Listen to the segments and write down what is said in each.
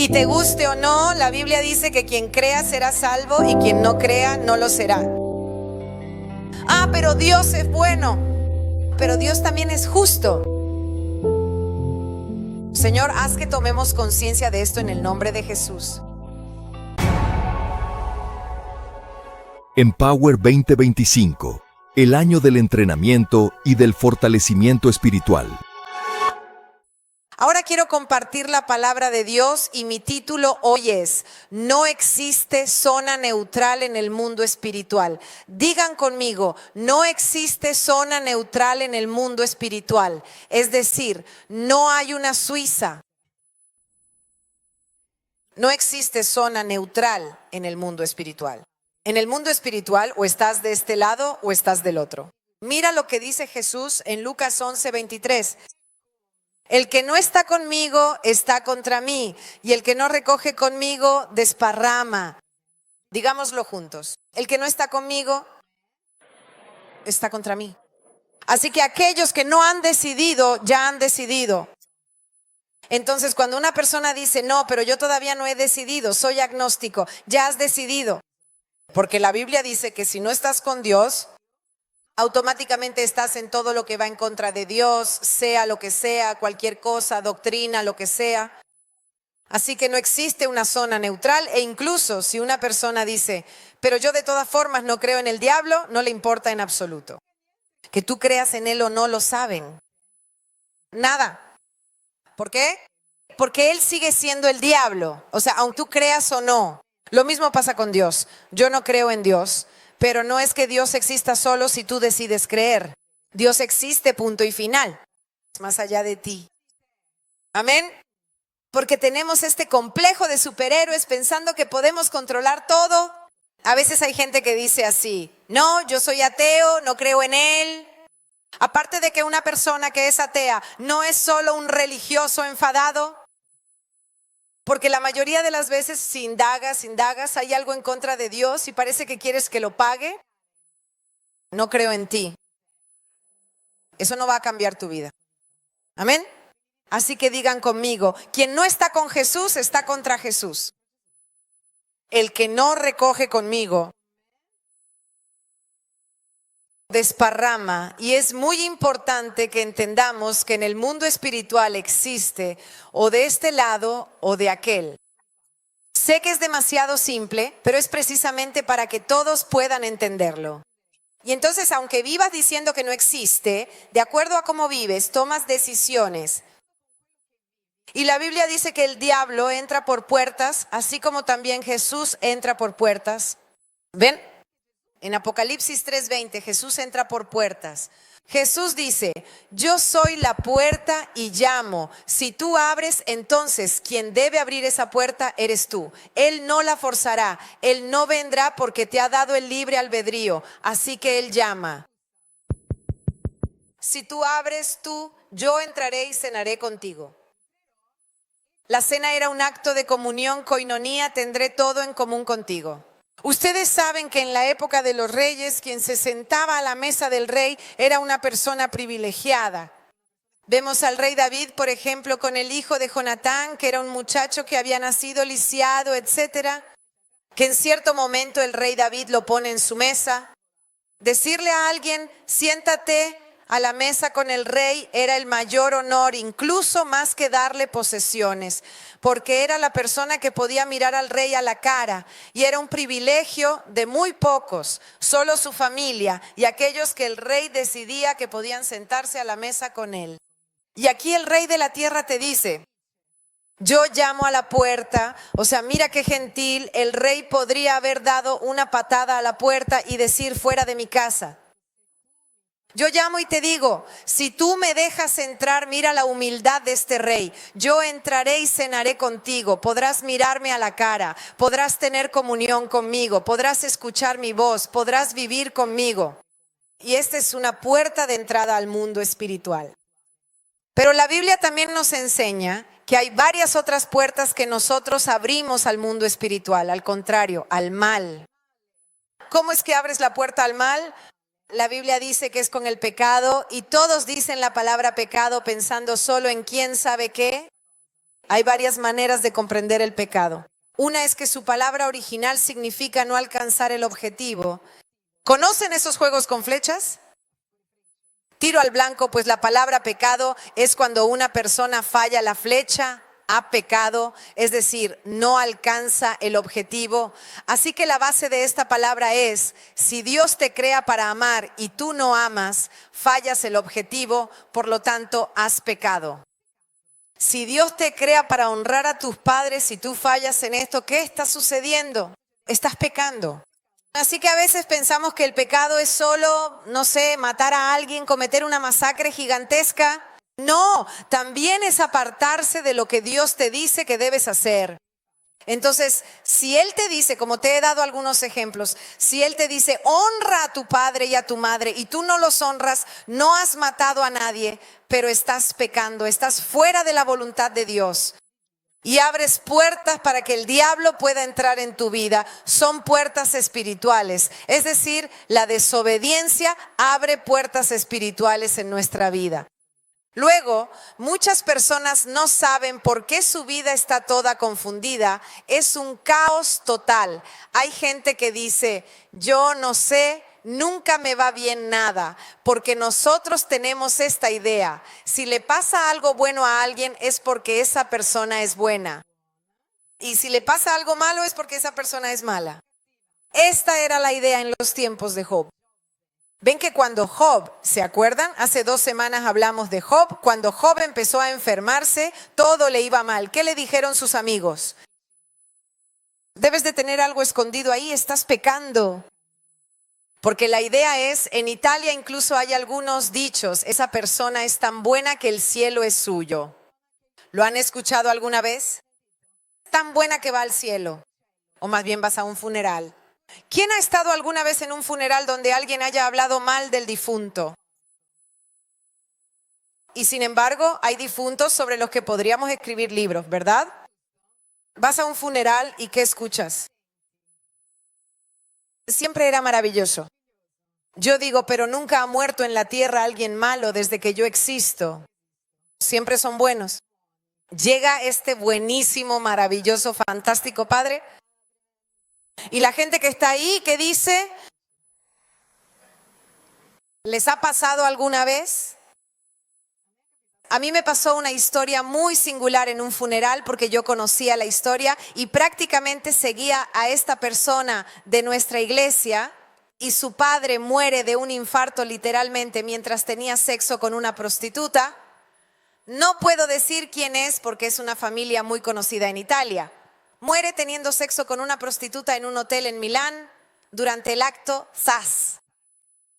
Y te guste o no, la Biblia dice que quien crea será salvo y quien no crea no lo será. Ah, pero Dios es bueno, pero Dios también es justo. Señor, haz que tomemos conciencia de esto en el nombre de Jesús. Empower 2025, el año del entrenamiento y del fortalecimiento espiritual. Ahora quiero compartir la palabra de Dios y mi título hoy es: no existe zona neutral en el mundo espiritual. Digan conmigo, no existe zona neutral en el mundo espiritual. Es decir, no hay una Suiza. No existe zona neutral en el mundo espiritual. En el mundo espiritual o estás de este lado o estás del otro. Mira lo que dice Jesús en Lucas 11:23. El que no está conmigo está contra mí, y el que no recoge conmigo desparrama. Digámoslo juntos. El que no está conmigo está contra mí. Así que aquellos que no han decidido, ya han decidido. Entonces, cuando una persona dice, no, pero yo todavía no he decidido, soy agnóstico, ya has decidido. Porque la Biblia dice que si no estás con Dios, automáticamente estás en todo lo que va en contra de Dios, sea lo que sea, cualquier cosa, doctrina, lo que sea. Así que no existe una zona neutral, e incluso si una persona dice, pero yo de todas formas no creo en el diablo, no le importa en absoluto. Que tú creas en él o no lo saben. Nada. ¿Por qué? Porque él sigue siendo el diablo. O sea, aunque tú creas o no. Lo mismo pasa con Dios. Yo no creo en Dios. Pero no es que Dios exista solo si tú decides creer. Dios existe, punto y final. Más allá de ti. Amén. Porque tenemos este complejo de superhéroes pensando que podemos controlar todo. A veces hay gente que dice así, no, yo soy ateo, no creo en él. Aparte de que una persona que es atea no es solo un religioso enfadado. Porque la mayoría de las veces si indagas, hay algo en contra de Dios y parece que quieres que lo pague. No creo en ti. Eso no va a cambiar tu vida. Amén. Así que digan conmigo, quien no está con Jesús está contra Jesús. El que no recoge conmigo desparrama. Y es muy importante que entendamos que en el mundo espiritual existe o de este lado o de aquel. Sé que es demasiado simple, pero es precisamente para que todos puedan entenderlo. Y entonces, aunque vivas diciendo que no existe, de acuerdo a cómo vives, tomas decisiones. Y la Biblia dice que el diablo entra por puertas, así como también Jesús entra por puertas. ¿Ven? En Apocalipsis 3:20, Jesús entra por puertas. Jesús dice, yo soy la puerta y llamo. Si tú abres, entonces quien debe abrir esa puerta eres tú. Él no la forzará. Él no vendrá porque te ha dado el libre albedrío. Así que Él llama. Si tú abres yo entraré y cenaré contigo. La cena era un acto de comunión, coinonía, tendré todo en común contigo. Ustedes saben que en la época de los reyes, quien se sentaba a la mesa del rey era una persona privilegiada. Vemos al rey David, por ejemplo, con el hijo de Jonatán, que era un muchacho que había nacido lisiado, etcétera, que en cierto momento el rey David lo pone en su mesa. Decirle a alguien, siéntate a la mesa con el rey, era el mayor honor, incluso más que darle posesiones, porque era la persona que podía mirar al rey a la cara, y era un privilegio de muy pocos, solo su familia y aquellos que el rey decidía que podían sentarse a la mesa con él. Y aquí el rey de la tierra te dice, yo llamo a la puerta. O sea, mira qué gentil. El rey podría haber dado una patada a la puerta y decir, fuera de mi casa. Yo llamo y te digo, si tú me dejas entrar, mira la humildad de este rey. Yo entraré y cenaré contigo. Podrás mirarme a la cara, podrás tener comunión conmigo, podrás escuchar mi voz, podrás vivir conmigo. Y esta es una puerta de entrada al mundo espiritual. Pero la Biblia también nos enseña que hay varias otras puertas que nosotros abrimos al mundo espiritual, al contrario, al mal. ¿Cómo es que abres la puerta al mal? La Biblia dice que es con el pecado, y todos dicen la palabra pecado pensando solo en quién sabe qué. Hay varias maneras de comprender el pecado. Una es que su palabra original significa no alcanzar el objetivo. ¿Conocen esos juegos con flechas? Tiro al blanco, pues la palabra pecado es cuando una persona falla la flecha, ha pecado, es decir, no alcanza el objetivo. Así que la base de esta palabra es, si Dios te crea para amar y tú no amas, fallas el objetivo, por lo tanto has pecado. Si Dios te crea para honrar a tus padres y tú fallas en esto, ¿qué está sucediendo? Estás pecando. Así que a veces pensamos que el pecado es solo, no sé, matar a alguien, cometer una masacre gigantesca. No, también es apartarse de lo que Dios te dice que debes hacer. Entonces, si Él te dice, como te he dado algunos ejemplos, si Él te dice, honra a tu padre y a tu madre, y tú no los honras, no has matado a nadie, pero estás pecando, estás fuera de la voluntad de Dios. Y abres puertas para que el diablo pueda entrar en tu vida. Son puertas espirituales. Es decir, la desobediencia abre puertas espirituales en nuestra vida. Luego, muchas personas no saben por qué su vida está toda confundida. Es un caos total. Hay gente que dice, yo no sé, nunca me va bien nada, porque nosotros tenemos esta idea. Si le pasa algo bueno a alguien es porque esa persona es buena. Y si le pasa algo malo es porque esa persona es mala. Esta era la idea en los tiempos de Job. Ven que cuando Job, ¿se acuerdan? Hace 2 semanas hablamos de Job. Cuando Job empezó a enfermarse, todo le iba mal. ¿Qué le dijeron sus amigos? Debes de tener algo escondido ahí, estás pecando. Porque la idea es, en Italia incluso hay algunos dichos, esa persona es tan buena que el cielo es suyo. ¿Lo han escuchado alguna vez? Tan buena que va al cielo. O más bien vas a un funeral. ¿Quién ha estado alguna vez en un funeral donde alguien haya hablado mal del difunto? Y sin embargo, hay difuntos sobre los que podríamos escribir libros, ¿verdad? Vas a un funeral y ¿qué escuchas? Siempre era maravilloso. Yo digo, pero nunca ha muerto en la tierra alguien malo desde que yo existo. Siempre son buenos. Llega este buenísimo, maravilloso, fantástico padre. Y la gente que está ahí, ¿qué dice? ¿Les ha pasado alguna vez? A mí me pasó una historia muy singular en un funeral porque yo conocía la historia y prácticamente seguía a esta persona de nuestra iglesia y su padre muere de un infarto literalmente mientras tenía sexo con una prostituta. No puedo decir quién es porque es una familia muy conocida en Italia. Muere teniendo sexo con una prostituta en un hotel en Milán. Durante el acto, ¡zas!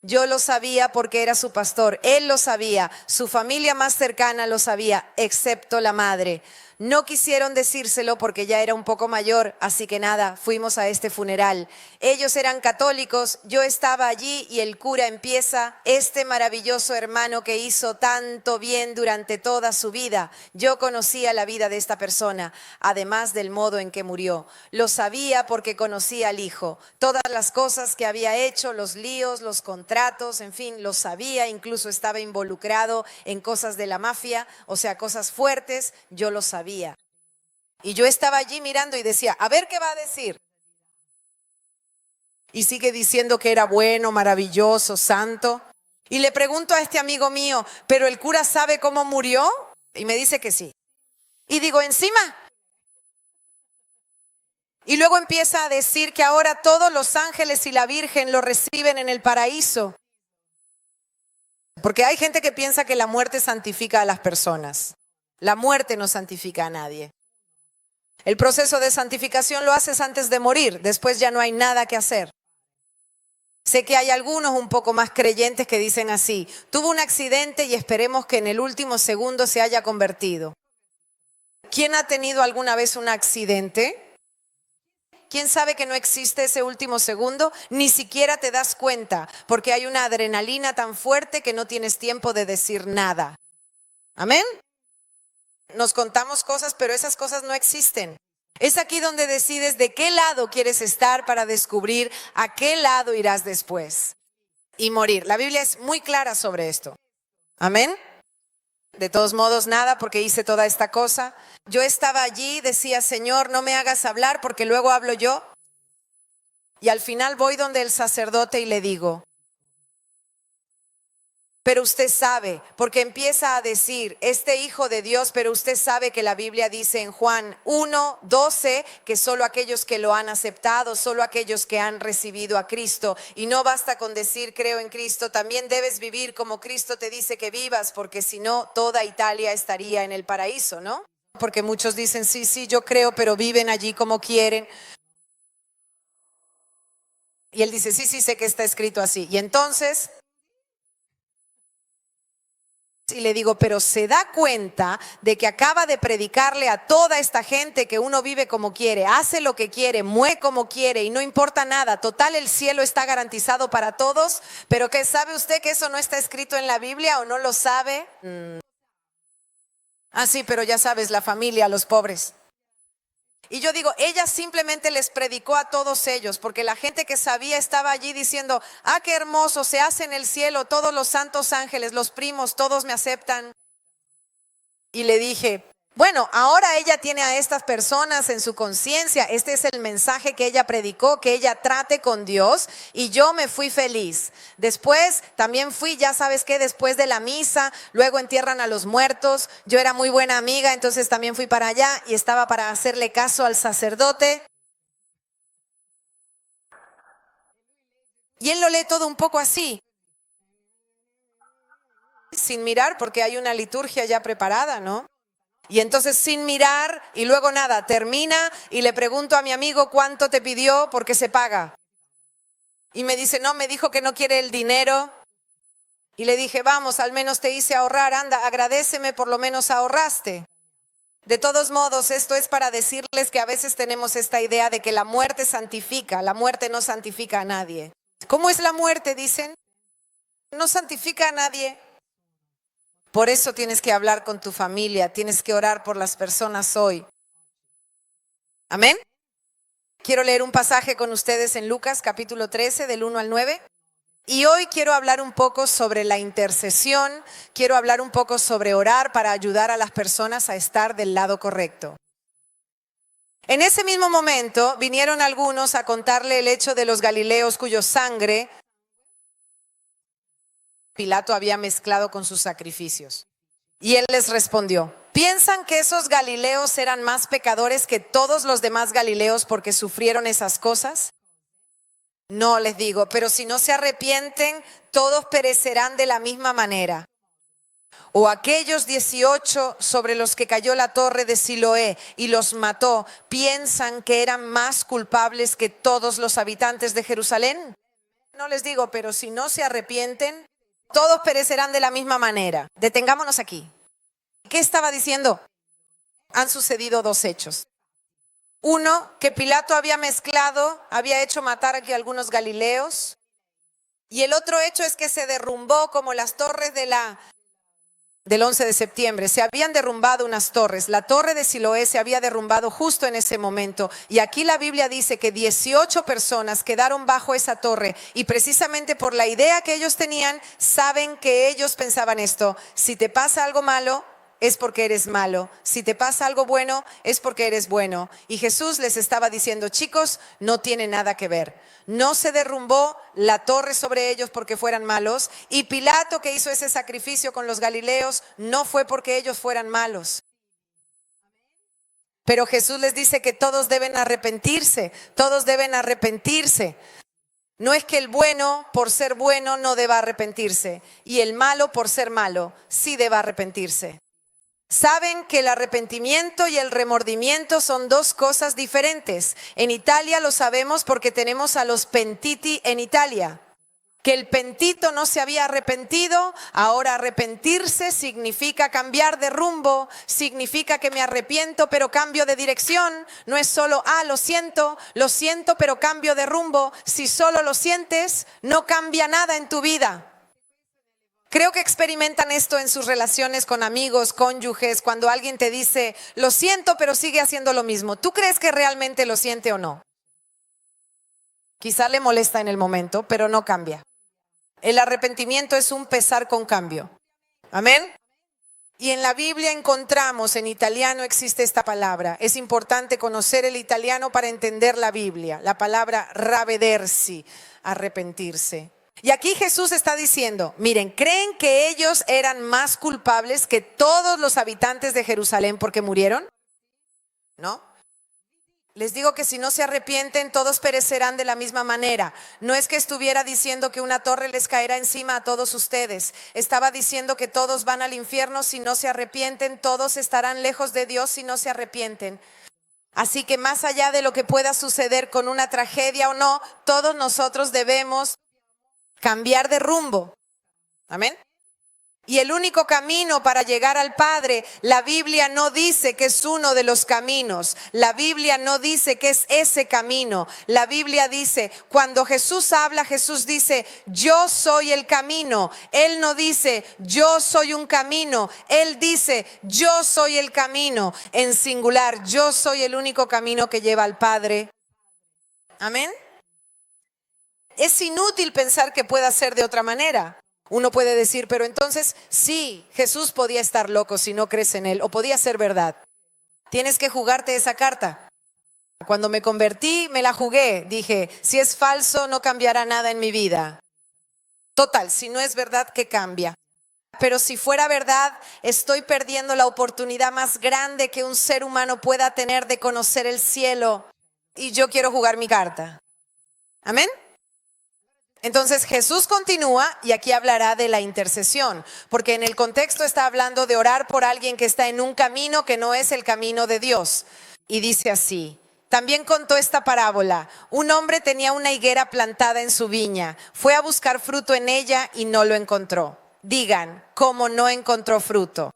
Yo lo sabía porque era su pastor. Él lo sabía. Su familia más cercana lo sabía, excepto la madre. No quisieron decírselo porque ya era un poco mayor, así que nada, fuimos a este funeral. Ellos eran católicos, yo estaba allí y el cura empieza, este maravilloso hermano que hizo tanto bien durante toda su vida. Yo conocía la vida de esta persona, además del modo en que murió. Lo sabía porque conocía al hijo. Todas las cosas que había hecho, los líos, los contratos, en fin, lo sabía. Incluso estaba involucrado en cosas de la mafia, o sea, cosas fuertes, yo lo sabía. Y yo estaba allí mirando y decía, a ver qué va a decir. Y sigue diciendo que era bueno, maravilloso, santo. Y le pregunto a este amigo mío, ¿pero el cura sabe cómo murió? Y me dice que sí. Y digo, encima. Y luego empieza a decir que ahora todos los ángeles y la Virgen lo reciben en el paraíso. Porque hay gente que piensa que la muerte santifica a las personas. La muerte no santifica a nadie. El proceso de santificación lo haces antes de morir, después ya no hay nada que hacer. Sé que hay algunos un poco más creyentes que dicen así, tuvo un accidente y esperemos que en el último segundo se haya convertido. ¿Quién ha tenido alguna vez un accidente? ¿Quién sabe que no existe ese último segundo? Ni siquiera te das cuenta, porque hay una adrenalina tan fuerte que no tienes tiempo de decir nada. ¿Amén? Nos contamos cosas, pero esas cosas no existen. Es aquí donde decides de qué lado quieres estar para descubrir a qué lado irás después y morir. La Biblia es muy clara sobre esto. Amén. De todos modos, nada, porque hice toda esta cosa. Yo estaba allí, decía, Señor, no me hagas hablar porque luego hablo yo. Y al final voy donde el sacerdote y le digo, pero usted sabe, porque empieza a decir, este Hijo de Dios, pero usted sabe que la Biblia dice en Juan 1:12 que solo aquellos que lo han aceptado, solo aquellos que han recibido a Cristo. Y no basta con decir creo en Cristo, también debes vivir como Cristo te dice que vivas, porque si no, toda Italia estaría en el paraíso, ¿no? Porque muchos dicen, sí, sí, yo creo, pero viven allí como quieren. Y él dice, sí, sí, sé que está escrito así. Y entonces... Y le digo, pero se da cuenta de que acaba de predicarle a toda esta gente que uno vive como quiere, hace lo que quiere, muere como quiere y no importa nada. Total, el cielo está garantizado para todos, pero ¿qué sabe usted que eso no está escrito en la Biblia o no lo sabe? Ah, sí, pero ya sabes, la familia, los pobres. Y yo digo, ella simplemente les predicó a todos ellos, porque la gente que sabía estaba allí diciendo, ah, qué hermoso, se hace en el cielo, todos los santos ángeles, los primos, todos me aceptan. Y le dije, bueno, ahora ella tiene a estas personas en su conciencia, este es el mensaje que ella predicó, que ella trate con Dios y yo me fui feliz. Después también fui, ya sabes qué, después de la misa, luego entierran a los muertos, yo era muy buena amiga, entonces también fui para allá y estaba para hacerle caso al sacerdote. Y él lo lee todo un poco así, sin mirar porque hay una liturgia ya preparada, ¿no? Y entonces sin mirar y luego nada, termina y le pregunto a mi amigo cuánto te pidió porque se paga. Y me dice, no, me dijo que no quiere el dinero. Y le dije, vamos, al menos te hice ahorrar, anda, agradéceme, por lo menos ahorraste. De todos modos, esto es para decirles que a veces tenemos esta idea de que la muerte santifica, la muerte no santifica a nadie. ¿Cómo es la muerte? Dicen, no santifica a nadie. Por eso tienes que hablar con tu familia, tienes que orar por las personas hoy. Amén. Quiero leer un pasaje con ustedes en Lucas capítulo 13 del 1 al 9. Y hoy quiero hablar un poco sobre la intercesión, quiero hablar un poco sobre orar para ayudar a las personas a estar del lado correcto. En ese mismo momento vinieron algunos a contarle el hecho de los galileos cuyo sangre Pilato había mezclado con sus sacrificios. Y él les respondió, ¿piensan que esos galileos eran más pecadores que todos los demás galileos porque sufrieron esas cosas? No, les digo, pero si no se arrepienten, todos perecerán de la misma manera. O aquellos 18 sobre los que cayó la torre de Siloé y los mató, ¿piensan que eran más culpables que todos los habitantes de Jerusalén? No les digo, pero si no se arrepienten, todos perecerán de la misma manera. Detengámonos aquí. ¿Qué estaba diciendo? Han sucedido dos hechos. Uno, que Pilato había mezclado, había hecho matar aquí a algunos galileos. Y el otro hecho es que se derrumbó como las torres del 11 de septiembre. Se habían derrumbado unas torres. La torre de Siloé se había derrumbado justo en ese momento. Y aquí la Biblia dice que 18 personas quedaron bajo esa torre. Y precisamente por la idea que ellos tenían, saben que ellos pensaban esto. Si te pasa algo malo, es porque eres malo. Si te pasa algo bueno, es porque eres bueno. Y Jesús les estaba diciendo, chicos, no tiene nada que ver. No se derrumbó la torre sobre ellos porque fueran malos. Y Pilato, que hizo ese sacrificio con los galileos, no fue porque ellos fueran malos. Pero Jesús les dice que todos deben arrepentirse. Todos deben arrepentirse. No es que el bueno, por ser bueno, no deba arrepentirse. Y el malo, por ser malo, sí deba arrepentirse. Saben que el arrepentimiento y el remordimiento son dos cosas diferentes. En Italia lo sabemos porque tenemos a los pentiti en Italia. Que el pentito no se había arrepentido, ahora arrepentirse significa cambiar de rumbo, significa que me arrepiento pero cambio de dirección. No es solo, lo siento pero cambio de rumbo. Si solo lo sientes, no cambia nada en tu vida. Creo que experimentan esto en sus relaciones con amigos, cónyuges, cuando alguien te dice, lo siento, pero sigue haciendo lo mismo. ¿Tú crees que realmente lo siente o no? Quizá le molesta en el momento, pero no cambia. El arrepentimiento es un pesar con cambio. Amén. Y en la Biblia encontramos, en italiano existe esta palabra. Es importante conocer el italiano para entender la Biblia. La palabra ravvedersi, arrepentirse. Y aquí Jesús está diciendo, miren, ¿creen que ellos eran más culpables que todos los habitantes de Jerusalén porque murieron? ¿No? Les digo que si no se arrepienten, todos perecerán de la misma manera. No es que estuviera diciendo que una torre les caerá encima a todos ustedes. Estaba diciendo que todos van al infierno si no se arrepienten. Todos estarán lejos de Dios si no se arrepienten. Así que más allá de lo que pueda suceder con una tragedia o no, todos nosotros debemos cambiar de rumbo. Amén. Y el único camino para llegar al Padre, la Biblia no dice que es uno de los caminos. La Biblia no dice que es ese camino. La Biblia dice, cuando Jesús habla, Jesús dice, yo soy el camino. Él no dice, yo soy un camino. Él dice, yo soy el camino. En singular, yo soy el único camino que lleva al Padre. Amén. Es inútil pensar que pueda ser de otra manera. Uno puede decir, pero entonces sí, Jesús podía estar loco si no crees en Él, o podía ser verdad. Tienes que jugarte esa carta. Cuando me convertí, me la jugué. Dije, si es falso, no cambiará nada en mi vida. Total, si no es verdad, ¿qué cambia? Pero si fuera verdad, estoy perdiendo la oportunidad más grande que un ser humano pueda tener de conocer el cielo. Y yo quiero jugar mi carta. ¿Amén? Entonces Jesús continúa y aquí hablará de la intercesión, porque en el contexto está hablando de orar por alguien que está en un camino que no es el camino de Dios. Y dice así, también contó esta parábola. Un hombre tenía una higuera plantada en su viña, fue a buscar fruto en ella y no lo encontró. Digan, ¿cómo no encontró fruto?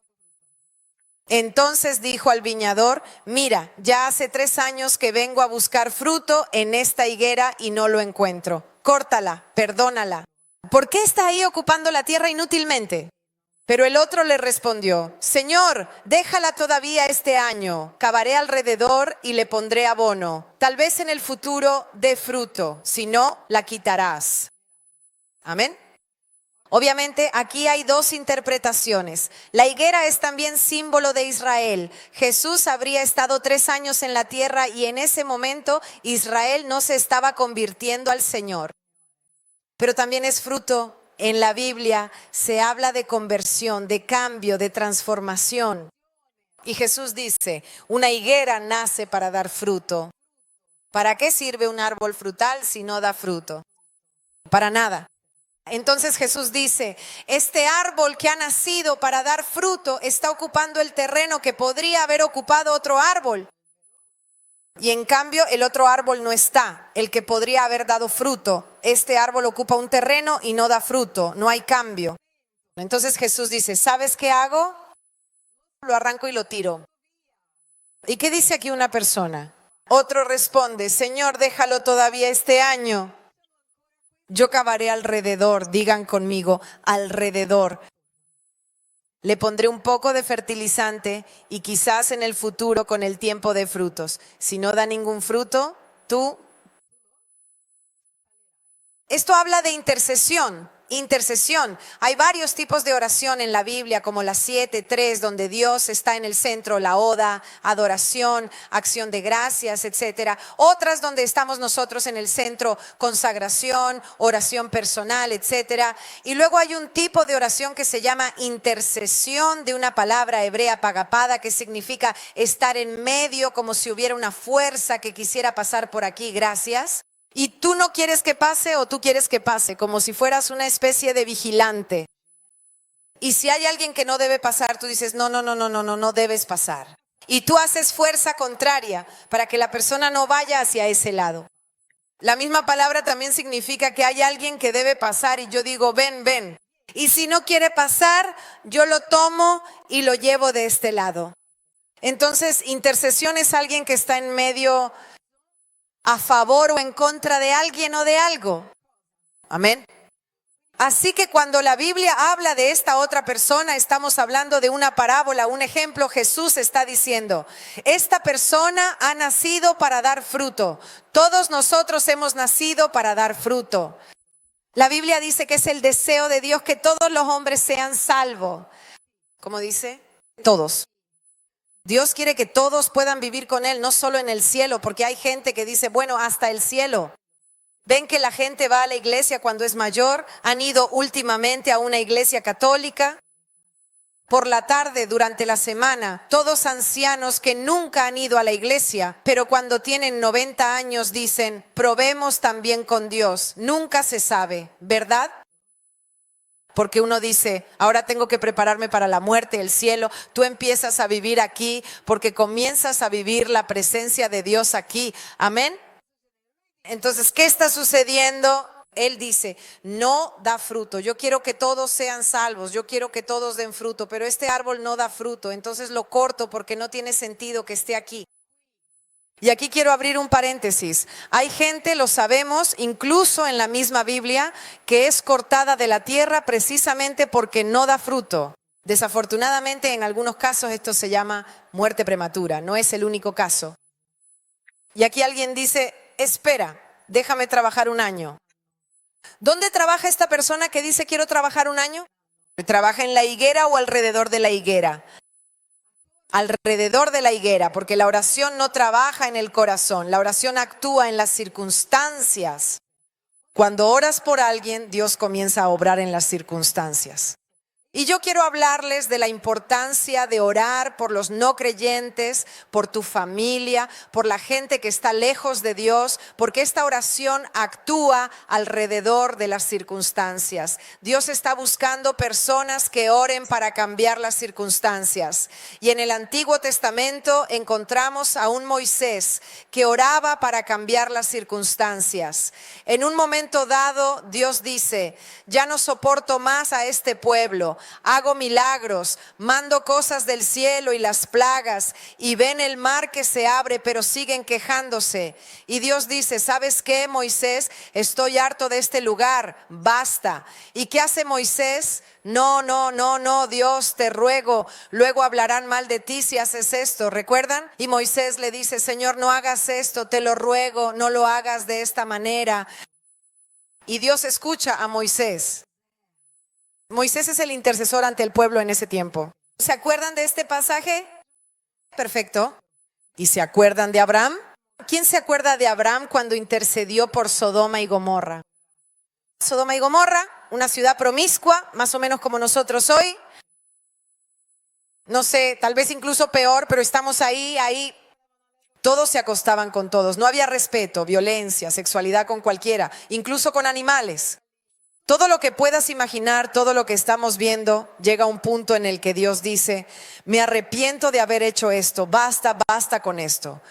Entonces dijo al viñador, mira, ya hace 3 años que vengo a buscar fruto en esta higuera y no lo encuentro. Córtala, perdónala. ¿Por qué está ahí ocupando la tierra inútilmente? Pero el otro le respondió, Señor, déjala todavía este año, cavaré alrededor y le pondré abono. Tal vez en el futuro dé fruto, si no, la quitarás. Amén. Obviamente aquí hay 2 interpretaciones. La higuera es también símbolo de Israel. Jesús habría estado 3 años en la tierra y en ese momento Israel no se estaba convirtiendo al Señor. Pero también es fruto. En la Biblia se habla de conversión, de cambio, de transformación. Y Jesús dice, una higuera nace para dar fruto. ¿Para qué sirve un árbol frutal si no da fruto? Para nada. Entonces Jesús dice, este árbol que ha nacido para dar fruto está ocupando el terreno que podría haber ocupado otro árbol. Y en cambio el otro árbol no está, el que podría haber dado fruto. Este árbol ocupa un terreno y no da fruto, no hay cambio. Entonces Jesús dice, ¿sabes qué hago? Lo arranco y lo tiro. ¿Y qué dice aquí una persona? Otro responde, Señor, déjalo todavía este año. Yo cavaré alrededor, digan conmigo, alrededor. Le pondré un poco de fertilizante y quizás en el futuro con el tiempo de frutos. Si no da ningún fruto, tú... Esto habla de intercesión. Intercesión. Hay varios tipos de oración en la Biblia, como las 7:3, donde Dios está en el centro, la oda, adoración, acción de gracias, etcétera. Otras donde estamos nosotros en el centro, consagración, oración personal, etcétera. Y luego hay un tipo de oración que se llama intercesión, de una palabra hebrea pagapada, que significa estar en medio, como si hubiera una fuerza que quisiera pasar por aquí, gracias. Y tú no quieres que pase o tú quieres que pase, como si fueras una especie de vigilante. Y si hay alguien que no debe pasar, tú dices, no debes pasar. Y tú haces fuerza contraria para que la persona no vaya hacia ese lado. La misma palabra también significa que hay alguien que debe pasar y yo digo, ven. Y si no quiere pasar, yo lo tomo y lo llevo de este lado. Entonces, intercesión es alguien que está en medio, a favor o en contra de alguien o de algo. Amén. Así que cuando la Biblia habla de esta otra persona, estamos hablando de una parábola, un ejemplo. Jesús está diciendo, esta persona ha nacido para dar fruto. Todos nosotros hemos nacido para dar fruto. La Biblia dice que es el deseo de Dios que todos los hombres sean salvos. ¿Cómo dice? Todos. Dios quiere que todos puedan vivir con Él, no solo en el cielo, porque hay gente que dice, bueno, hasta el cielo. Ven que la gente va a la iglesia cuando es mayor, han ido últimamente a una iglesia católica. Por la tarde, durante la semana, todos ancianos que nunca han ido a la iglesia, pero cuando tienen 90 años dicen, probemos también con Dios. Nunca se sabe, ¿verdad? Porque uno dice, ahora tengo que prepararme para la muerte, el cielo. Tú empiezas a vivir aquí porque comienzas a vivir la presencia de Dios aquí. Amén. Entonces, ¿qué está sucediendo? Él dice, no da fruto. Yo quiero que todos sean salvos, yo quiero que todos den fruto, pero este árbol no da fruto, entonces lo corto porque no tiene sentido que esté aquí. Y aquí quiero abrir un paréntesis. Hay gente, lo sabemos, incluso en la misma Biblia, que es cortada de la tierra precisamente porque no da fruto. Desafortunadamente, en algunos casos esto se llama muerte prematura, no es el único caso. Y aquí alguien dice, espera, déjame trabajar un año. ¿Dónde trabaja esta persona que dice quiero trabajar un año? ¿Trabaja en la higuera o alrededor de la higuera? Alrededor de la higuera, porque la oración no trabaja en el corazón, la oración actúa en las circunstancias. Cuando oras por alguien, Dios comienza a obrar en las circunstancias. Y yo quiero hablarles de la importancia de orar por los no creyentes, por tu familia, por la gente que está lejos de Dios, porque esta oración actúa alrededor de las circunstancias. Dios está buscando personas que oren para cambiar las circunstancias. Y en el Antiguo Testamento encontramos a un Moisés que oraba para cambiar las circunstancias. En un momento dado, Dios dice, ya no soporto más a este pueblo. Hago milagros, mando cosas del cielo y las plagas, y ven el mar que se abre, pero siguen quejándose. Y Dios dice, ¿sabes qué, Moisés? Estoy harto de este lugar, basta. ¿Y qué hace Moisés? No, Dios, te ruego, luego hablarán mal de ti si haces esto, ¿recuerdan? Y Moisés le dice, Señor, no hagas esto, te lo ruego, no lo hagas de esta manera. Y Dios escucha a Moisés. Moisés es el intercesor ante el pueblo en ese tiempo. ¿Se acuerdan de este pasaje? Perfecto. ¿Y se acuerdan de Abraham? ¿Quién se acuerda de Abraham cuando intercedió por Sodoma y Gomorra? Sodoma y Gomorra, una ciudad promiscua, más o menos como nosotros hoy. No sé, tal vez incluso peor, pero estamos ahí. Todos se acostaban con todos. No había respeto, violencia, sexualidad con cualquiera, incluso con animales. Todo lo que puedas imaginar, todo lo que estamos viendo, llega a un punto en el que Dios dice, me arrepiento de haber hecho esto, basta con esto.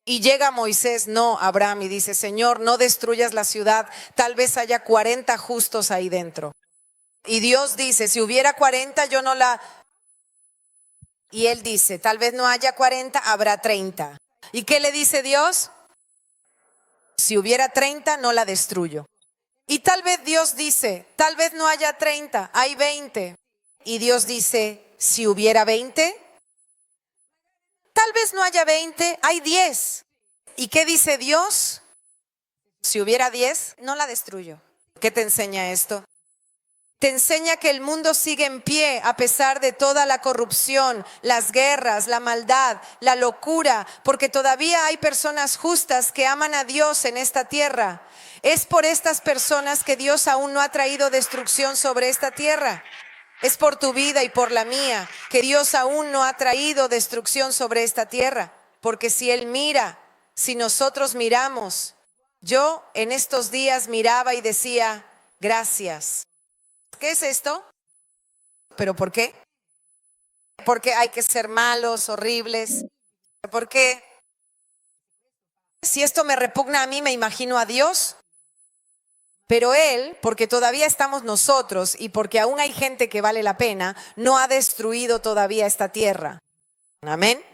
Y llega Moisés, no, Abraham, y dice, Señor, no destruyas la ciudad, tal vez haya 40 justos ahí dentro. Y Dios dice, si hubiera 40, yo no la... Y él dice, tal vez no haya 40, habrá 30. ¿Y qué le dice Dios? Si hubiera 30, no la destruyo. Y tal vez Dios dice, tal vez no haya 30, hay 20. Y Dios dice, si hubiera 20, tal vez no haya 20, hay 10. ¿Y qué dice Dios? Si hubiera 10, no la destruyo. ¿Qué te enseña esto? Te enseña que el mundo sigue en pie a pesar de toda la corrupción, las guerras, la maldad, la locura, porque todavía hay personas justas que aman a Dios en esta tierra. Es por estas personas que Dios aún no ha traído destrucción sobre esta tierra. Es por tu vida y por la mía que Dios aún no ha traído destrucción sobre esta tierra. Porque si Él mira, si nosotros miramos, yo en estos días miraba y decía, gracias. ¿Qué es esto? ¿Pero por qué? ¿Por qué hay que ser malos, horribles? ¿Por qué? Si esto me repugna a mí, me imagino a Dios. Pero Él, porque todavía estamos nosotros y porque aún hay gente que vale la pena, no ha destruido todavía esta tierra. Amén.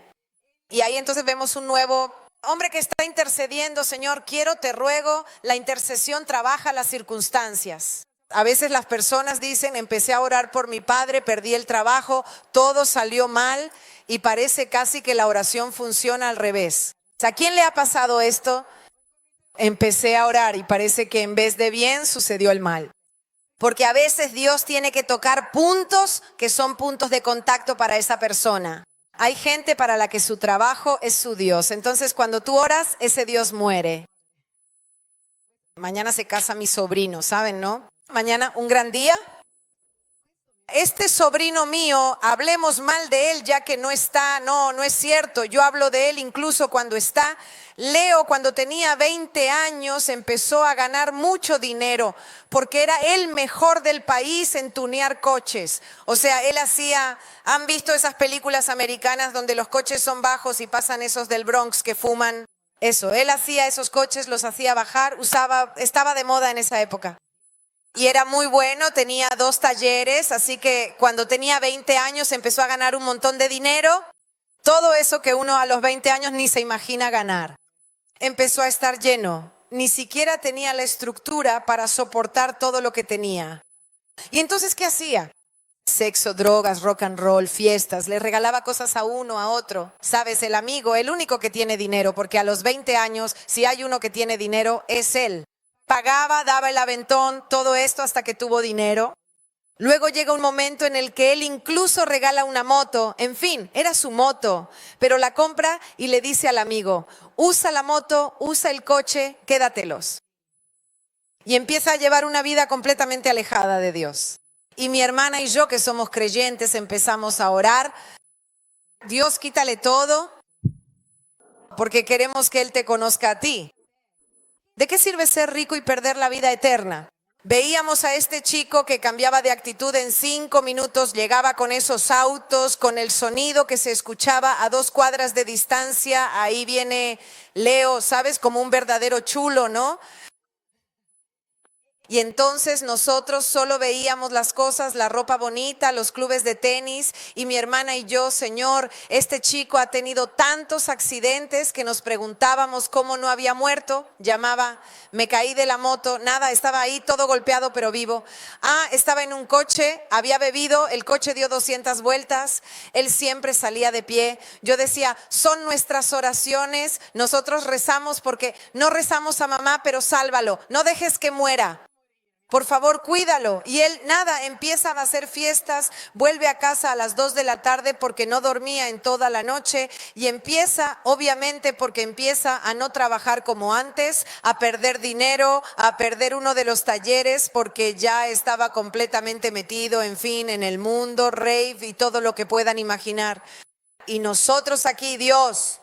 Y ahí entonces vemos un nuevo hombre que está intercediendo, Señor, quiero, te ruego, la intercesión trabaja las circunstancias. A veces las personas dicen, empecé a orar por mi padre, perdí el trabajo, todo salió mal y parece casi que la oración funciona al revés. ¿A quién le ha pasado esto? Empecé a orar y parece que en vez de bien sucedió el mal. Porque a veces Dios tiene que tocar puntos que son puntos de contacto para esa persona. Hay gente para la que su trabajo es su Dios. Entonces, cuando tú oras, ese Dios muere. Mañana se casa mi sobrino, ¿saben, no? Mañana un gran día. Este sobrino mío, hablemos mal de él ya que no está, no es cierto. Yo hablo de él incluso cuando está. Leo, cuando tenía 20 años, empezó a ganar mucho dinero porque era el mejor del país en tunear coches. O sea, él hacía, ¿han visto esas películas americanas donde los coches son bajos y pasan esos del Bronx que fuman? Eso, él hacía esos coches, los hacía bajar, estaba de moda en esa época. Y era muy bueno, tenía 2 talleres, así que cuando tenía 20 años empezó a ganar un montón de dinero. Todo eso que uno a los 20 años ni se imagina ganar. Empezó a estar lleno, ni siquiera tenía la estructura para soportar todo lo que tenía. ¿Y entonces qué hacía? Sexo, drogas, rock and roll, fiestas, le regalaba cosas a uno, a otro. ¿Sabes? El amigo, el único que tiene dinero, porque a los 20 años, si hay uno que tiene dinero, es él. Pagaba, daba el aventón, todo esto hasta que tuvo dinero. Luego llega un momento en el que él incluso regala una moto. En fin, era su moto, pero la compra y le dice al amigo, usa la moto, usa el coche, quédatelos. Y empieza a llevar una vida completamente alejada de Dios. Y mi hermana y yo, que somos creyentes, empezamos a orar. Dios, quítale todo, porque queremos que Él te conozca a ti. ¿De qué sirve ser rico y perder la vida eterna? Veíamos a este chico que cambiaba de actitud en 5 minutos, llegaba con esos autos, con el sonido que se escuchaba a 2 cuadras de distancia. Ahí viene Leo, ¿sabes? Como un verdadero chulo, ¿no? Y entonces nosotros solo veíamos las cosas, la ropa bonita, los clubes de tenis, y mi hermana y yo, Señor, este chico ha tenido tantos accidentes que nos preguntábamos cómo no había muerto. Llamaba, me caí de la moto, nada, estaba ahí todo golpeado pero vivo. Estaba en un coche, había bebido, el coche dio 200 vueltas, él siempre salía de pie. Yo decía, son nuestras oraciones, nosotros rezamos porque no rezamos a mamá, pero sálvalo, no dejes que muera. Por favor, cuídalo. Y él, nada, empieza a hacer fiestas, vuelve a casa a las 2 de la tarde porque no dormía en toda la noche y empieza, obviamente, porque empieza a no trabajar como antes, a perder dinero, a perder uno de los talleres porque ya estaba completamente metido, en fin, en el mundo, rave y todo lo que puedan imaginar. Y nosotros aquí, Dios,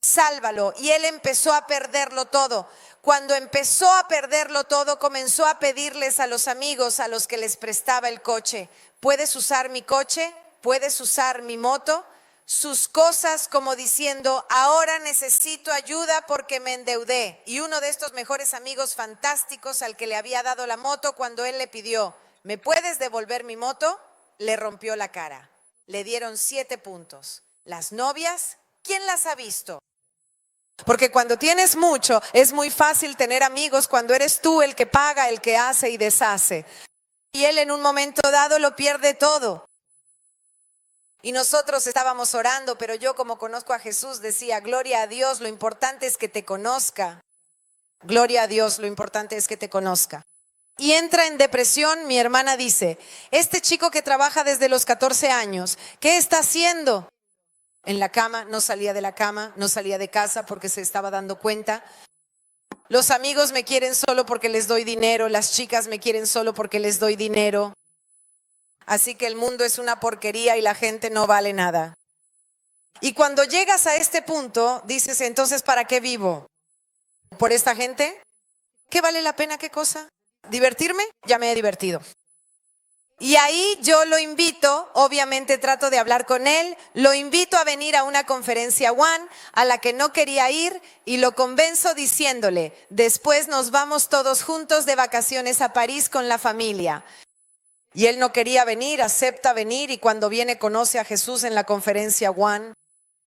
sálvalo. Y él empezó a perderlo todo. Cuando empezó a perderlo todo, comenzó a pedirles a los amigos a los que les prestaba el coche, ¿puedes usar mi coche? ¿Puedes usar mi moto? Sus cosas, como diciendo, ahora necesito ayuda porque me endeudé. Y uno de estos mejores amigos fantásticos al que le había dado la moto, cuando él le pidió, ¿me puedes devolver mi moto? Le rompió la cara. Le dieron 7 puntos. Las novias, ¿quién las ha visto? Porque cuando tienes mucho, es muy fácil tener amigos cuando eres tú el que paga, el que hace y deshace. Y él en un momento dado lo pierde todo. Y nosotros estábamos orando, pero yo, como conozco a Jesús, decía, gloria a Dios, lo importante es que te conozca. Gloria a Dios, lo importante es que te conozca. Y entra en depresión. Mi hermana dice, este chico que trabaja desde los 14 años, ¿qué está haciendo? En la cama, no salía de la cama, no salía de casa porque se estaba dando cuenta. Los amigos me quieren solo porque les doy dinero, las chicas me quieren solo porque les doy dinero. Así que el mundo es una porquería y la gente no vale nada. Y cuando llegas a este punto, dices, entonces, ¿para qué vivo? ¿Por esta gente? ¿Qué vale la pena? ¿Qué cosa? ¿Divertirme? Ya me he divertido. Y ahí yo lo invito, obviamente trato de hablar con él, lo invito a venir a una conferencia One a la que no quería ir y lo convenzo diciéndole, después nos vamos todos juntos de vacaciones a París con la familia. Y él no quería venir, acepta venir y cuando viene conoce a Jesús en la conferencia One.